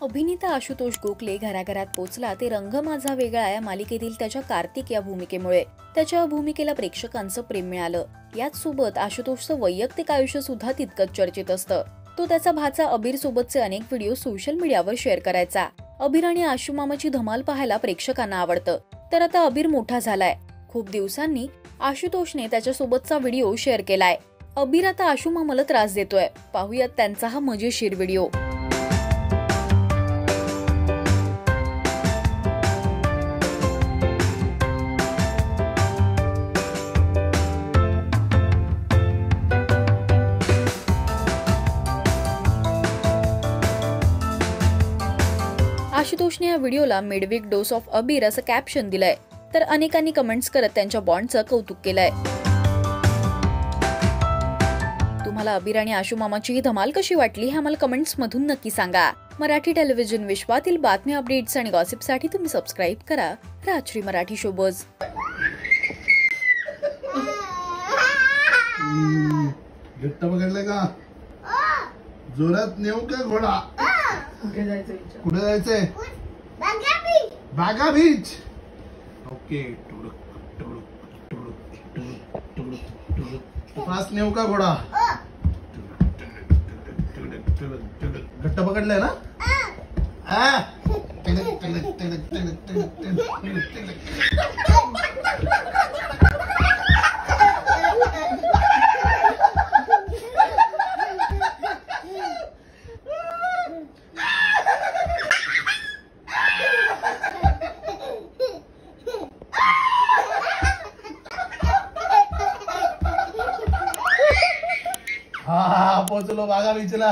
अभिनेता आशुतोष गोखले घराघरात पोचला ते रंग माझा वेगळा या मालिकेतील त्याच्या कार्तिक या भूमिकेमुळे त्याच्या भूमिकेला प्रेक्षकांचं प्रेम मिळालं। याच सोबत आशुतोषचं वैयक्तिक आयुष्य सुद्धा तितकंच चर्चित असतं। तो त्याचा भाचा अबीर सोबतचे अनेक व्हिडिओ सोशल मीडियावर शेअर करायचा। अबीर आणि आशू मामाची धमाल पाहायला प्रेक्षकांना आवडतं। तर आता अबीर मोठा झालाय। खूप दिवसांनी आशुतोषने त्याच्यासोबतचा व्हिडिओ शेअर केलाय। अबीर आता आशू मामाला त्रास देतोय। पाहूयात त्यांचा हा मजेशीर व्हिडिओ। आशुतोषने या व्हिडिओला मिडवीक डोस ऑफ अबीर असं कॅप्शन दिलंय। तर अनेकांनी कमेंट्स करत त्यांच्या बॉन्डचं कौतुक केलंय। तुम्हाला अबीर आणि आशू मामाची ही धमाल कशी वाटली हे आम्हाला कमेंट्स मधून नक्की सांगा। मराठी टेलिव्हिजन विश्वातील बातम्या, अपडेट्स आणि गॉसिपसाठी तुम्ही सबस्क्राईब करा राजश्री मराठी शोबज। घट्ट पकडले का? जोरात नेऊ का घोडा? कुठे जायचंय? बागा बीच। ओके, फास्ट नेऊ का घोडा? घट्ट पकडलंय ना? हा पोचलो बागा बीचला।